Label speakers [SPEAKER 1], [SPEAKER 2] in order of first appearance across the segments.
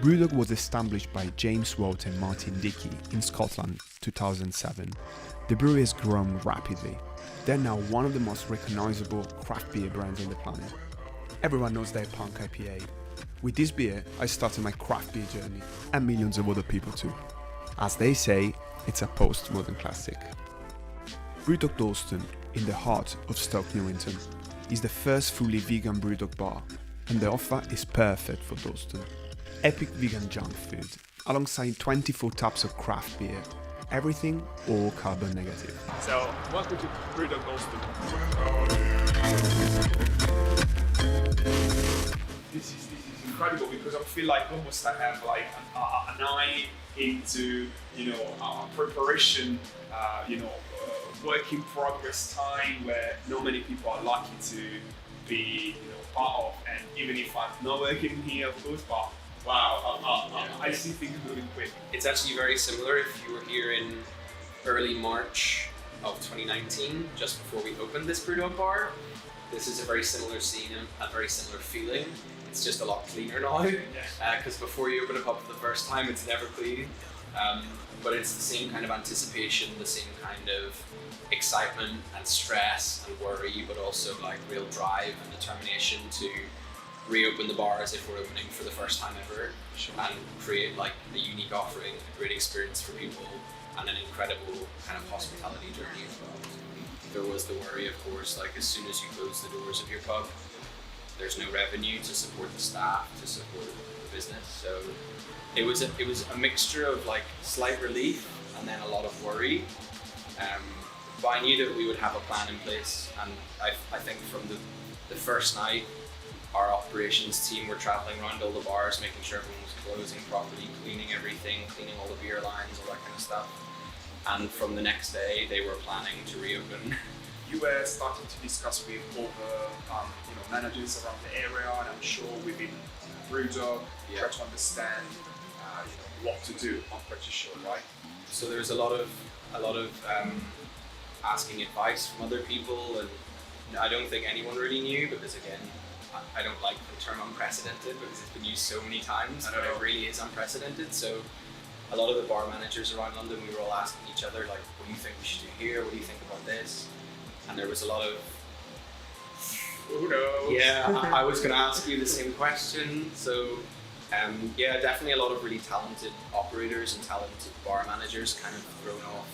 [SPEAKER 1] BrewDog was established by James Watt and Martin Dickey in Scotland 2007. The brewery has grown rapidly. They're now one of the most recognisable craft beer brands on the planet. Everyone knows their Punk IPA. With this beer, I started my craft beer journey, and millions of other people too. As they say, it's a post-modern classic. BrewDog Dalston, in the heart of Stoke Newington, is the first fully vegan BrewDog bar, and the offer is perfect for Dalston. Epic vegan junk food, alongside 24 taps of craft beer, everything all carbon negative.
[SPEAKER 2] So, welcome to BrewDog Dalston. This is incredible because I feel like almost I have like an eye into preparation, work in progress time where not many people are lucky to be part of, and even if I'm not working here, of course, but wow, I see things moving quick.
[SPEAKER 3] It's actually very similar. If you were here in early March of 2019, just before we opened this BrewDog bar, this is a very similar scene and a very similar feeling. It's just a lot cleaner now, because before you open a pub for the first time, it's never clean. But it's the same kind of anticipation, the same kind of excitement and stress and worry, but also like real drive and determination to reopen the bar as if we're opening for the first time ever, and create like a unique offering, a great experience for people, and an incredible kind of hospitality journey as well. There was the worry, of course, like as soon as you close the doors of your pub, there's no revenue to support the staff, to support the business. So it was a mixture of like slight relief and then a lot of worry. But I knew that we would have a plan in place, and I think from the first night, our operations team were traveling around all the bars, making sure everyone was closing properly, cleaning everything, cleaning all the beer lines, all that kind of stuff. And from the next day, they were planning to reopen.
[SPEAKER 2] You were starting to discuss with other managers around the area, and I'm sure within BrewDog, try to understand what to do. I'm pretty sure, right?
[SPEAKER 3] So there's a lot of asking advice from other people, and I don't think anyone really knew, because again, I don't like the term unprecedented because it's been used so many times, but it really is unprecedented. So a lot of the bar managers around London, we were all asking each other, like, what do you think we should do here? What do you think about this? And there was a lot of,
[SPEAKER 2] who knows?
[SPEAKER 3] Yeah, I was going to ask you the same question. So definitely a lot of really talented operators and talented bar managers kind of thrown off,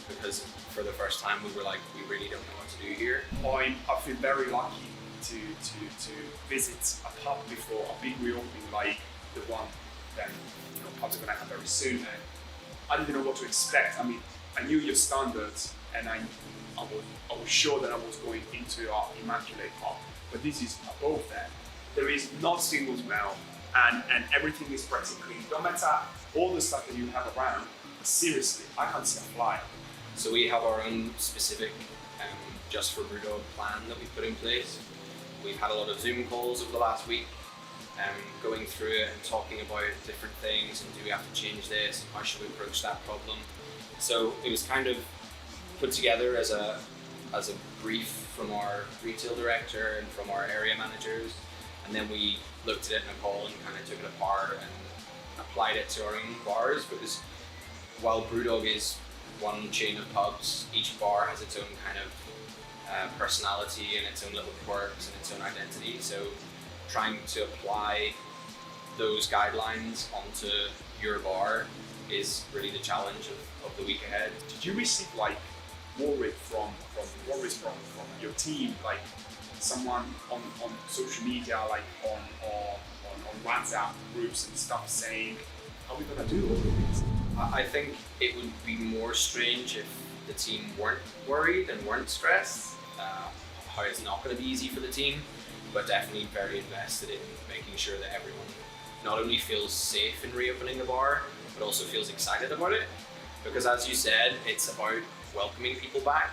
[SPEAKER 3] because for the first time we were like, we really don't know what to do here.
[SPEAKER 2] I feel very lucky to visit a pub before a big reopening like the one that pubs are going to have very soon, and I didn't know what to expect. I mean, I knew your standards, and I was sure that I was going into our immaculate pub, but this is above that. There is not a single smell, and everything is practically, no matter all the stuff that you have around, seriously, I can't see a fly.
[SPEAKER 3] So we have our own specific just for BrewDog plan that we've put in place. We've had a lot of Zoom calls over the last week, going through it and talking about different things, and do we have to change this, and how should we approach that problem. So it was kind of put together as a brief from our retail director and from our area managers, and then we looked at it in a call and kind of took it apart and applied it to our own bars, because while BrewDog is one chain of pubs, each bar has its own kind of personality and its own little quirks and its own identity. So trying to apply those guidelines onto your bar is really the challenge of the week ahead.
[SPEAKER 2] Did you receive like Warwick from your team, like someone on social media, like on WhatsApp groups and stuff, saying, how are we gonna do all of this?
[SPEAKER 3] I think it would be more strange if the team weren't worried and weren't stressed. How it's not going to be easy for the team, but definitely very invested in making sure that everyone not only feels safe in reopening the bar, but also feels excited about it. Because as you said, it's about welcoming people back.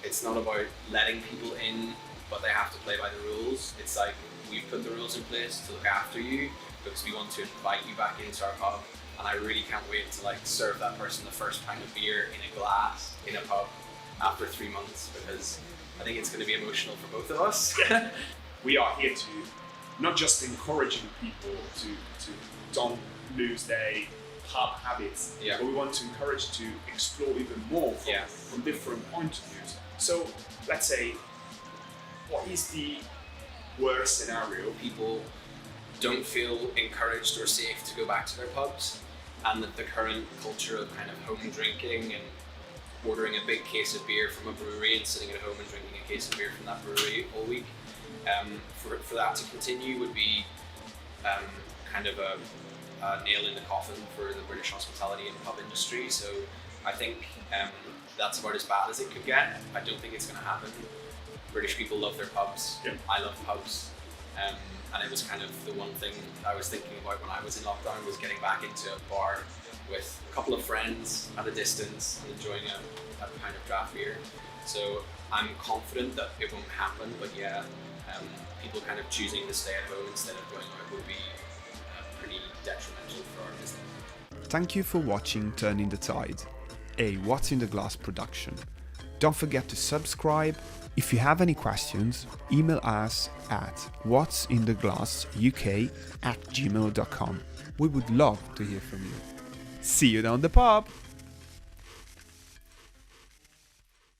[SPEAKER 3] It's not about letting people in, but they have to play by the rules. It's like, we've put the rules in place to look after you, because we want to invite you back into our pub, and I really can't wait to like serve that person the first pint of beer in a glass in a pub after 3 months, because I think it's going to be emotional for both of us.
[SPEAKER 2] We are here to not just encouraging people to don't lose their pub habits,
[SPEAKER 3] Yeah.
[SPEAKER 2] but we want to encourage to explore even more from different point of views. So let's say, what is the worst scenario?
[SPEAKER 3] People don't feel encouraged or safe to go back to their pubs, and that the current culture of kind of home drinking and ordering a big case of beer from a brewery and sitting at home and drinking a case of beer from that brewery all week, for that to continue would be kind of a nail in the coffin for the British hospitality and pub industry. So I think that's about as bad as it could get. I don't think it's going to happen. British people love their pubs.
[SPEAKER 2] Yeah.
[SPEAKER 3] I love pubs. And it was kind of the one thing I was thinking about when I was in lockdown, was getting back into a bar with a couple of friends at a distance and enjoying a pint of draft beer. So I'm confident that it won't happen, but people kind of choosing to stay at home instead of going out would be pretty detrimental for our business.
[SPEAKER 1] Thank you for watching Turning the Tide, a What's in the Glass production. Don't forget to subscribe. If you have any questions, email us at whatsintheglassuk@gmail.com. We would love to hear from you. See you down the pub!